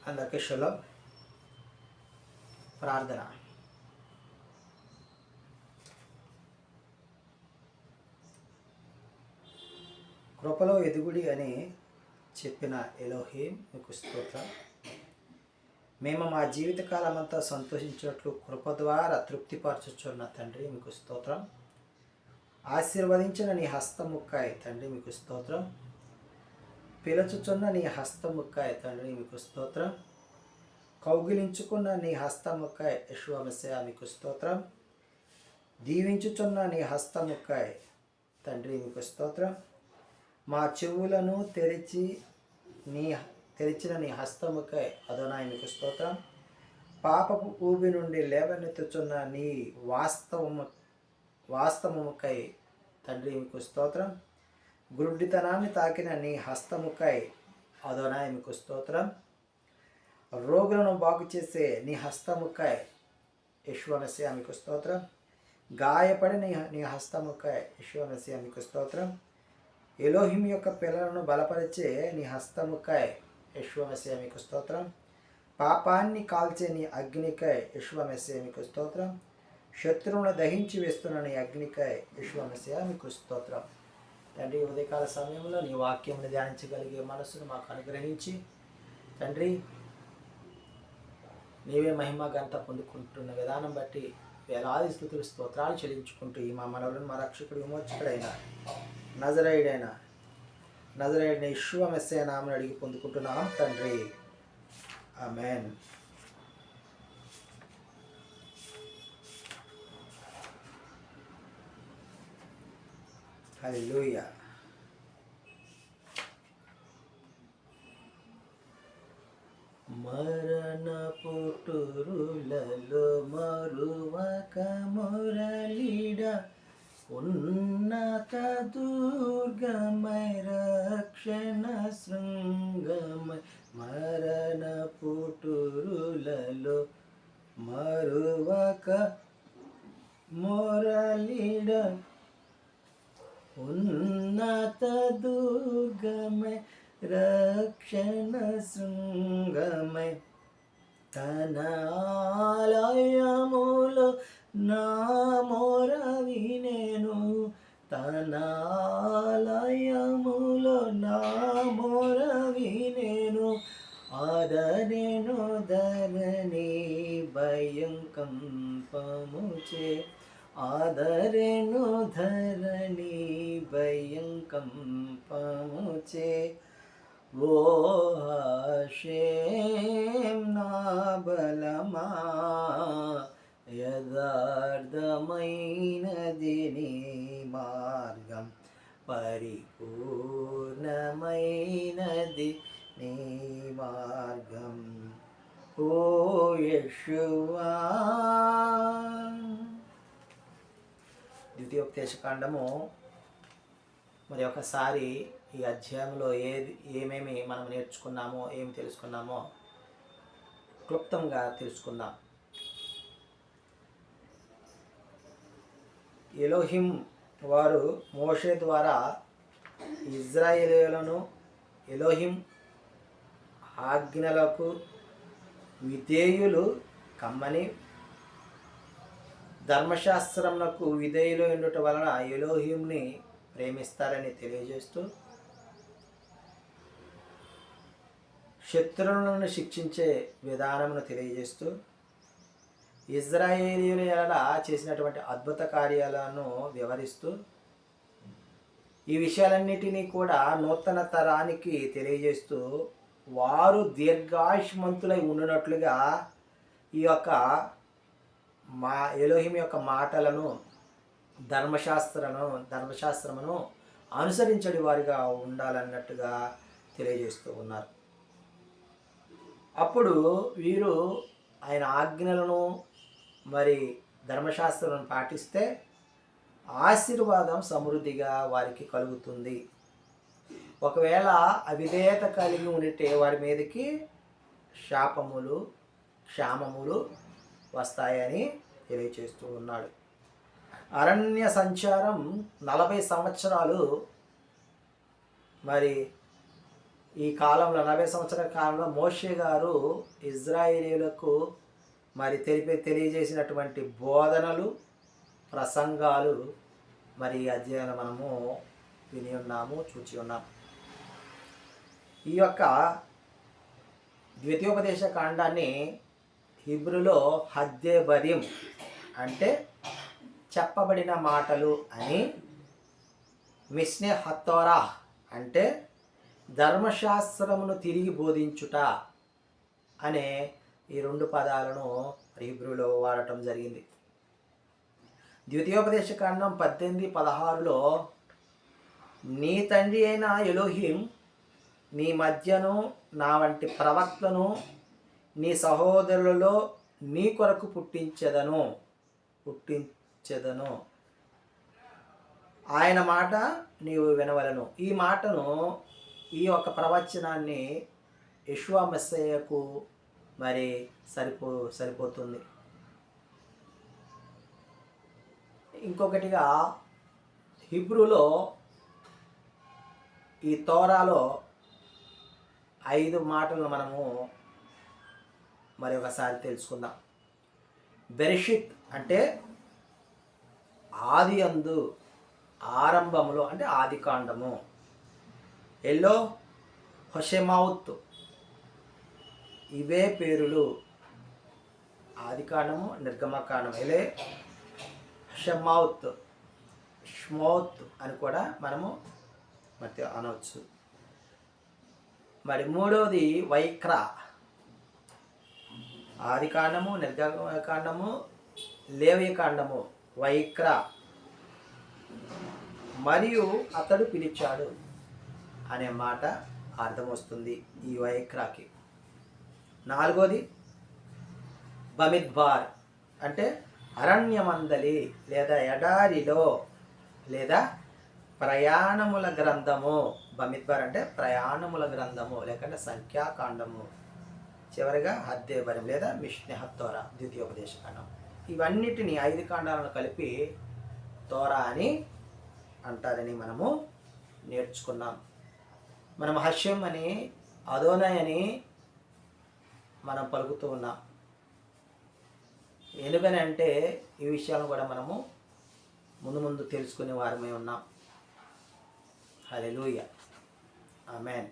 అందరికీ షలోమ్. ప్రార్థన. కృపలో ఎదుగుడి అని చెప్పిన ఎలోహీం మీకు స్తోత్రం. మేము మా జీవితకాలం అంతా సంతోషించినట్లు కృప ద్వారా తృప్తిపరచుచున్న తండ్రి మీకు స్తోత్రం. ఆశీర్వదించిన నీ హస్తముక్కాయ తండ్రి మీకు స్తోత్రం. పిలుచుచున్న నీ హస్తముక్కాయ తండ్రి మీకు స్తోత్రం. కౌగిలించుకున్న నీ హస్తముక్కాయ యెషువా మెస్సీయా మీకు స్తోత్రం. దీవించుచున్న నీ హస్తముక్కాయ తండ్రి మీకు స్తోత్రం. మా చెవులను తెరిచిన నీ హస్తముకై అదోనాయి మీకు స్తోత్రం. పాపపు ఊబి నుండి లేవనెత్తుచున్న నీ వాస్తవముకై తండ్రి మీకు స్తోత్రం. గురుడితనాన్ని తాకిన నీ హస్తముకై అదోనాయి మీకు స్తోత్రం. రోగులను బాగు చేసే నీ హస్తముకై యెషువా మెస్సీయా మీకు స్తోత్రం. గాయపడిన నీ హస్తముకై యెషువా మెస్సీయా మీకు స్తోత్రం. ఎలోహిం యొక్క పిల్లలను బలపరిచే నీ హస్తముకై యెషువా మెస్సీయా మీకు స్తోత్రం. పాపాన్ని కాల్చే నీ అగ్నికై యెషువా మెస్సీయా మీకు స్తోత్రం. శత్రువును దహించి వేస్తున్న నీ అగ్నికై యెషువా మెస్సీయా మీకు స్తోత్రం. తండ్రి, ఉదయకాల సమయంలో నీ వాక్యమును ధ్యానించగలిగే మనస్సును మాకు అనుగ్రహించి తండ్రి, నీవే మహిమ ఘనత పొందుకుంటున్న విధానం బట్టి వేలాది స్తుతులు స్తోత్రాలు చెల్లించుకుంటూ ఈ మా మనవులను మా రక్షకుడు విమోచకుడైన నజరేయుడైన యెషువా మెస్సీయా నామమున అడిగి పొందుకుంటున్నాం తండ్రి. ఆమేన్. హల్లెలూయా. మరణ పుటురులలో మరువక మురళిడ ఉన్నత దుర్గమై రక్షణ శృంగమై. మరణ పుటురులలో మరువక మురళిడ ఉన్నత దుర్గమై రక్షణ శృంగమై. తన ఆలయములో నా మొర వినెను. తన ఆలయములో నా మొర వినెను. ఆదరెను ధరణి భయం కంపముచే. ఆదరెను ధరణి భయం కంపముచే. ఓ హషేం నా బలమా, యథార్థమైనది నీ మార్గం, పరిపూర్ణమైనది నీ మార్గం. ఓ యెషువా. ద్వితీయోపదేశకాండము మరి ఒకసారి ఈ అధ్యాయంలో ఏమేమి మనం నేర్చుకున్నామో, ఏమి తెలుసుకున్నామో క్లుప్తంగా తెలుసుకుందాం. ఎలోహిం వారు మోషే ద్వారా ఇజ్రాయేలీయులను ఎలోహిం ఆజ్ఞలకు విధేయులు కమ్మని, ధర్మశాస్త్రమునకు విధేయులు ఉండటం వలన ఎలోహింని ప్రేమిస్తారని తెలియజేస్తూ, శత్రువులను శిక్షించే విధానమును తెలియజేస్తూ, ఇజ్రాయేలీయుల ఎడల చేసినటువంటి అద్భుత కార్యాలను వివరిస్తూ, ఈ విషయాలన్నిటినీ కూడా నూతన తరానికి తెలియజేస్తూ వారు దీర్ఘాయుష్మంతులై ఉండినట్లుగా ఈ యొక్క ఎలోహిం యొక్క మాటలను, ధర్మశాస్త్రమును అనుసరించడి వారిగా ఉండాలన్నట్టుగా తెలియజేస్తూ ఉన్నారు. అప్పుడు వీరు ఆయన ఆజ్ఞలను మరి ధర్మశాస్త్రాలను పాటిస్తే ఆశీర్వాదం సమృద్ధిగా వారికి కలుగుతుంది. ఒకవేళ అవిధేయత కలిగి ఉంటే వారి మీదకి శాపములు, క్షామములు వస్తాయని తెలియచేస్తూ ఉన్నాడు. అరణ్య సంచారం 40 సంవత్సరాలు మరి ఈ కాలంలో 40 సంవత్సరాల కాలంలో మోషే గారు ఇజ్రాయేలీయులకు మరి తెలియజేసినటువంటి బోధనలు, ప్రసంగాలు మరి ఈ అధ్యాయంలో మనము విని ఉన్నాము, చూచి ఉన్నాము. ఈ యొక్క ద్వితీయోపదేశ కాండాన్ని హీబ్రూలో హద్దేబరీం అంటే చెప్పబడిన మాటలు అని, మిష్నే హత్తోరా అంటే ధర్మశాస్త్రమును తిరిగి బోధించుట అనే ఈ 2 పదాలను హీబ్రూలో వాడటం జరిగింది. ద్వితీయోపదేశ కాండం 18:16లో నీ తండ్రి అయిన ఎలోహిం నీ మధ్యను నా వంటి ప్రవక్తను నీ సహోదరులలో నీ కొరకు పుట్టించెదను, ఆయన మాట నీవు వినవలను. ఈ మాటను, ఈ యొక్క ప్రవచనాన్ని యెషూవ మెస్సీయకు మరి సరిపోతుంది. ఇంకొకటిగా హీబ్రూలో ఈ తోరాలో 5 మాటలను మనము మరి ఒకసారి తెలుసుకుందాం. బెరిషిత్ అంటే ఆది అందు, ఆరంభములో అంటే ఆది కాండము. ఎల్లో హొషెమౌత్, ఇవే పేరులు ఆది కాండము, నిర్గమకాండం. ఎలే హొషెమౌత్, షమౌత్ అని కూడా మనము మరి అనవచ్చు. మరి మూడవది వైక్రా, ఆది కాండము, నిర్గమకాండము, లేవి కాండము. వైక్రా మరియు అతడు పిలిచాడు అనే మాట అర్థం వస్తుంది ఈ వైక్రాకి. నాలుగోది బమిద్బార్ అంటే అరణ్యమందలి లేదా ఎడారిలో లేదా ప్రయాణముల గ్రంథము. బమిద్బార్ అంటే ప్రయాణముల గ్రంథము లేకుంటే సంఖ్యాకాండము. చివరిగా హద్దేబరీం లేదా మిష్నే హత్తోరా ద్వితీయోపదేశ కాండం. ఇవన్నిటిని 5 కాండాలను కలిపి తోరా అని అంటారని మనము నేర్చుకున్నాం. మనం హషెం అని, అదోనై అని మనం పలుకుతూ ఉన్నాం. ఎందుకని అంటే ఈ విషయాలను కూడా మనము ముందు తెలుసుకునే వారమే ఉన్నాం. హల్లెలూయా, ఆమేన్.